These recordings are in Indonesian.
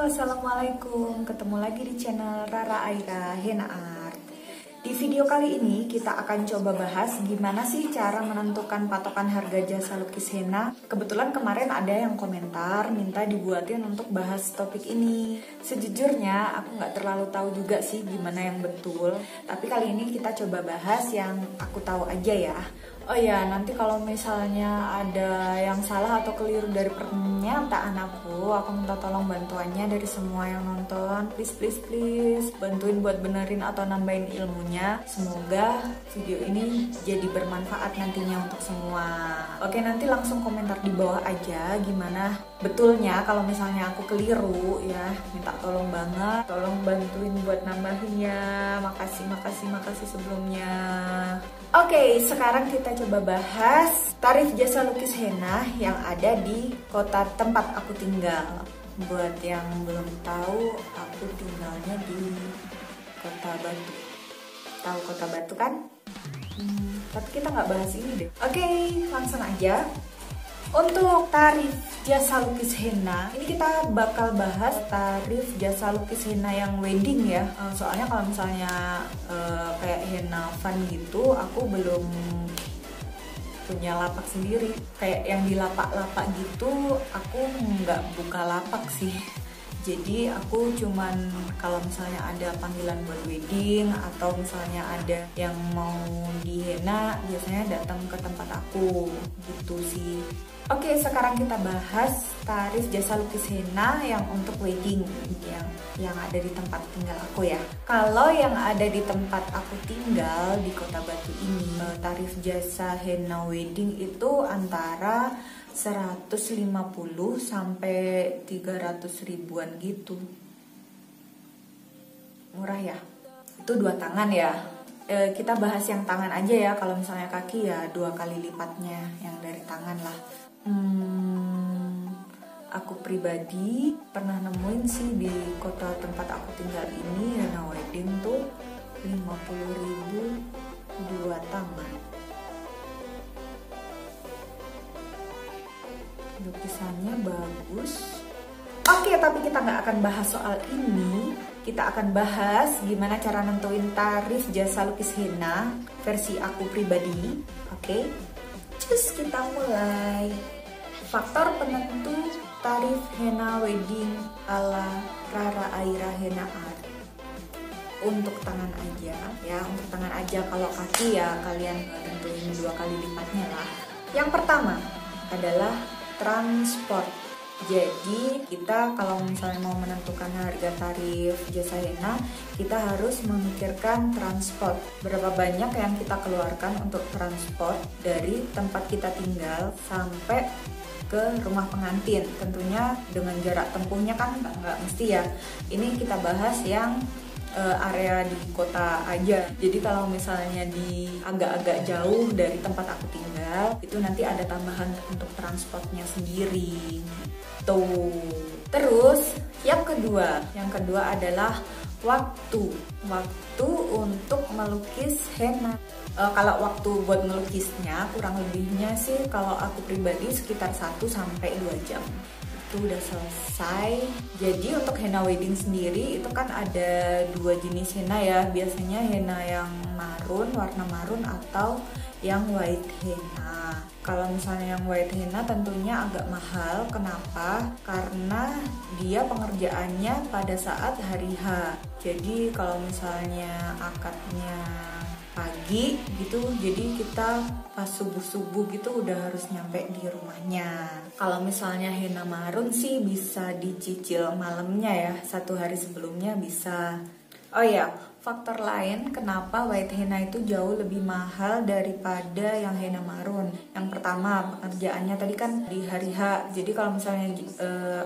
Assalamualaikum. Ketemu lagi di channel Rara Aira Henna Art. Di video kali ini kita akan coba bahas gimana sih cara menentukan patokan harga jasa lukis henna. Kebetulan kemarin ada yang komentar minta dibuatin untuk bahas topik ini. Sejujurnya aku nggak terlalu tahu juga sih gimana yang betul. Tapi kali ini kita coba bahas yang aku tahu aja ya. Oh ya, nanti kalau misalnya ada yang salah atau keliru dari pernyataan aku minta tolong bantuannya dari semua yang nonton. Please, bantuin buat benerin atau nambahin ilmunya. Semoga video ini jadi bermanfaat nantinya untuk semua. Oke, nanti langsung komentar di bawah aja gimana betulnya kalau misalnya aku keliru ya. Minta tolong banget, tolong bantuin buat nambahinnya. Makasih sebelumnya. Oke, sekarang kita coba bahas tarif jasa lukis henna yang ada di kota tempat aku tinggal. Buat yang belum tahu, aku tinggalnya di Kota Batu. Tahu Kota Batu kan? Tapi kita nggak bahas ini deh. Oke, langsung aja. Untuk tarif jasa lukis henna, ini kita bakal bahas tarif jasa lukis henna yang wedding ya. Soalnya kalau misalnya kayak henna fun gitu, aku belum punya lapak sendiri. Kayak yang di lapak-lapak gitu, aku nggak buka lapak sih. Jadi aku cuman kalau misalnya ada panggilan buat wedding atau misalnya ada yang mau di henna, biasanya datang ke tempat aku gitu sih. Oke, sekarang kita bahas tarif jasa lukis henna yang untuk wedding yang ada di tempat tinggal aku ya. Kalau yang ada di tempat aku tinggal di Kota Batu ini, tarif jasa henna wedding itu antara 150 sampai 300 ribuan gitu. Murah ya? Itu 2 tangan ya. Kita bahas yang tangan aja ya. Kalau misalnya kaki ya 2 kali lipatnya yang dari tangan lah. Aku pribadi pernah nemuin sih di kota tempat aku tinggal ini henna wedding tuh 50.000 2 tangan. Lukisannya bagus. Oke, tapi kita nggak akan bahas soal ini. Kita akan bahas gimana cara nentuin tarif jasa lukis henna versi aku pribadi. Oke, cus kita mulai. Faktor penentu tarif henna wedding ala Rara Aira Henna Art. Untuk tangan aja ya, untuk tangan aja. Kalau kaki ya kalian tentuin 2 kali lipatnya lah. Yang pertama adalah transport. Jadi kita kalau misalnya mau menentukan harga tarif jasa henna, kita harus memikirkan transport. Berapa banyak yang kita keluarkan untuk transport dari tempat kita tinggal sampai ke rumah pengantin. Tentunya dengan jarak tempuhnya kan nggak mesti ya. Ini kita bahas yang area di kota aja. Jadi kalau misalnya di agak-agak jauh dari tempat aku tinggal, itu nanti ada tambahan untuk transportnya sendiri. Tuh. Terus yang kedua adalah waktu untuk melukis henna. Kalau waktu buat melukisnya kurang lebihnya sih kalau aku pribadi sekitar 1 sampai 2 jam. Itu udah selesai. Jadi untuk henna wedding sendiri itu kan ada 2 jenis henna ya. Biasanya henna yang marun, warna marun atau yang white henna. Kalau misalnya yang white henna tentunya agak mahal. Kenapa? Karena dia pengerjaannya pada saat hari H. Jadi kalau misalnya akadnya pagi gitu, jadi kita pas subuh gitu udah harus nyampe di rumahnya. Kalau misalnya henna marun sih bisa dicicil malamnya ya, 1 hari sebelumnya bisa. Oh ya, faktor lain kenapa white henna itu jauh lebih mahal daripada yang henna marun. Yang pertama, pekerjaannya tadi kan di hari H. Jadi kalau misalnya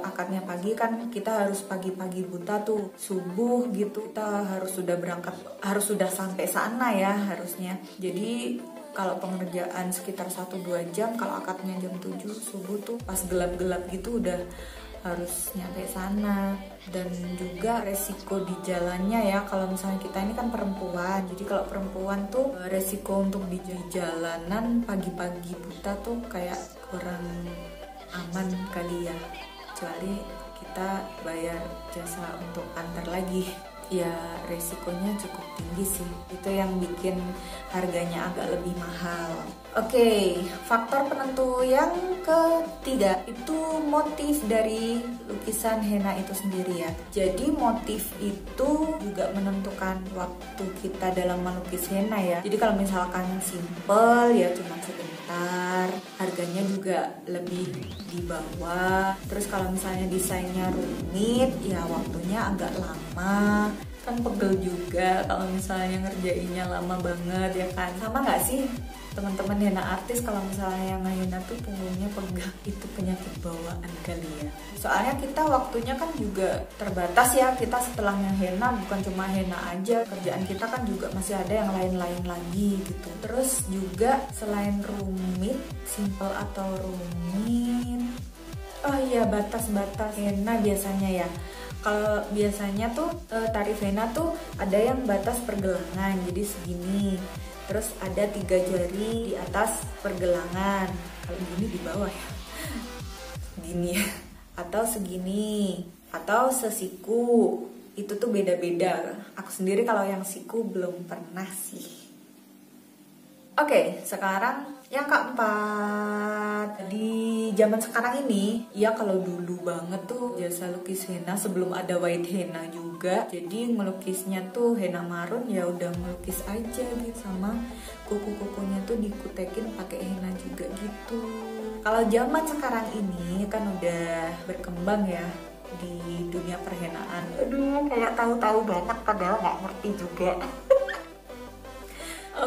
akadnya pagi kan kita harus pagi-pagi buta tuh, subuh gitu kita harus sudah berangkat, harus sudah sampai sana ya harusnya. Jadi kalau pengerjaan sekitar 1-2 jam, kalau akadnya jam 7 subuh tuh pas gelap-gelap gitu udah harus nyampe sana. Dan juga resiko di jalannya ya, kalau misalnya kita ini kan perempuan, jadi kalau perempuan tuh resiko untuk di jalanan pagi-pagi buta tuh kayak kurang aman kali ya, kecuali kita bayar jasa untuk antar lagi. Ya resikonya cukup tinggi sih, itu yang bikin harganya agak lebih mahal. Oke, faktor penentu yang ketiga itu motif dari lukisan henna itu sendiri ya. Jadi motif itu juga menentukan waktu kita dalam melukis henna ya. Jadi kalau misalkan simple ya cuma sebentar, harganya juga lebih di bawah. Terus kalau misalnya desainnya rumit ya waktunya agak lama, kan pegel juga kalau misalnya ngerjainnya lama banget ya kan. Sama nggak sih teman-teman henna artis, kalau misalnya yang henna tuh punggungnya pegel, itu penyakit bawaan kali ya. Soalnya kita waktunya kan juga terbatas ya, kita setelah henna bukan cuma henna aja, kerjaan kita kan juga masih ada yang lain-lain lagi gitu. Terus juga selain rumit, simple atau rumit, oh iya batas-batas henna biasanya ya. Kalau biasanya tuh tarif henna tuh ada yang batas pergelangan, jadi segini. Terus ada 3 jari di atas pergelangan. Kalau gini di bawah ya, gini ya. Atau segini, atau sesiku. Itu tuh beda-beda. Aku sendiri kalau yang siku belum pernah sih. Oke, sekarang yang keempat. Di zaman sekarang ini, ya kalau dulu banget tuh jasa lukis henna sebelum ada white henna juga. Jadi melukisnya tuh henna marun ya udah melukis aja gitu, sama kuku-kukunya tuh dikutekin pakai henna juga gitu. Kalau zaman sekarang ini kan udah berkembang ya di dunia perhenaan. Aduh, kayak tahu-tahu banget padahal nggak ngerti juga.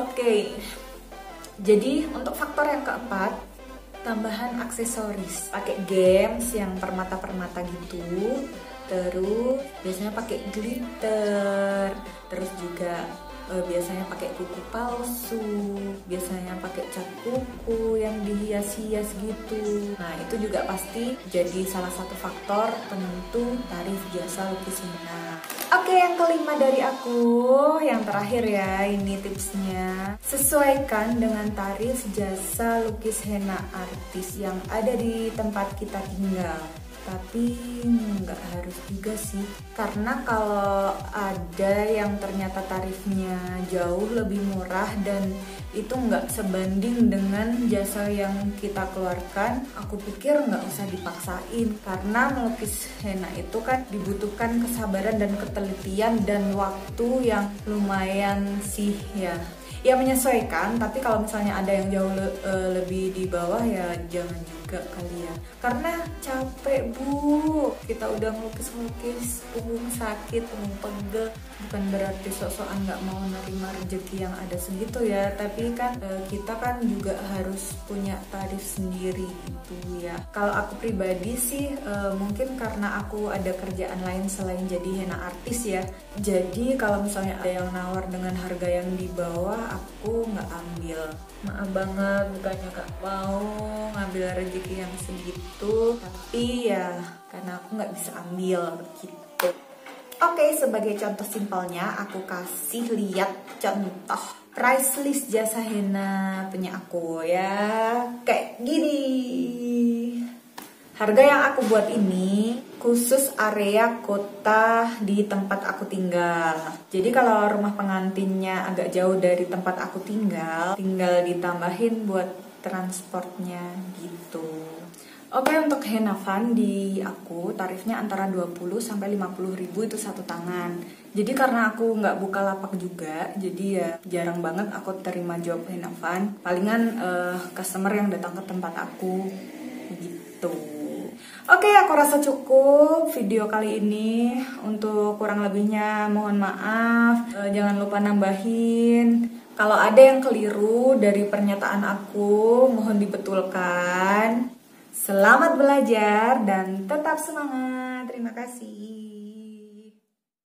Oke. Jadi untuk faktor yang keempat, tambahan aksesoris, pakai gems yang permata-permata gitu, terus biasanya pakai glitter, terus juga biasanya pakai kuku palsu, biasanya pakai cat kuku yang dihias-hias gitu. Nah itu juga pasti jadi salah satu faktor penentu tarif jasa lukis henna. Oke, yang kelima dari aku, yang terakhir ya, ini tipsnya. Sesuaikan dengan tarif jasa lukis henna artis yang ada di tempat kita tinggal. Tapi nggak harus juga sih, karena kalau ada yang ternyata tarifnya jauh lebih murah dan itu nggak sebanding dengan jasa yang kita keluarkan, aku pikir nggak usah dipaksain. Karena melukis henna itu kan dibutuhkan kesabaran dan ketelitian dan waktu yang lumayan sih ya. Ya menyesuaikan, tapi kalau misalnya ada yang jauh lebih di bawah ya jangan juga kali ya. Karena capek bu, kita udah ngelukis-ngelukis, punggung sakit, punggung pegel. Bukan berarti sok-sokan nggak mau nerima rezeki yang ada segitu ya, tapi kan kita kan juga harus punya tarif sendiri gitu ya. Kalau aku pribadi sih mungkin karena aku ada kerjaan lain selain jadi henna artis ya. Jadi kalau misalnya ada yang nawar dengan harga yang di bawah, aku nggak ambil. Maaf banget, bukannya nggak mau ngambil rezeki yang segitu, tapi ya karena aku nggak bisa ambil gitu. Oke, sebagai contoh simpelnya aku kasih lihat contoh price list jasa henna punya aku ya, kayak gini. Harga yang aku buat ini khusus area kota di tempat aku tinggal. Jadi kalau rumah pengantinnya agak jauh dari tempat aku tinggal ditambahin buat transportnya gitu. Oke, untuk henna van di aku tarifnya antara 20 sampai 50 ribu itu satu tangan. Jadi karena aku nggak buka lapak juga, jadi ya jarang banget aku terima job henna van. Palingan customer yang datang ke tempat aku gitu. Oke, aku rasa cukup video kali ini. Untuk kurang lebihnya mohon maaf. Jangan lupa nambahin. Kalau ada yang keliru dari pernyataan aku, mohon dibetulkan. Selamat belajar dan tetap semangat. Terima kasih.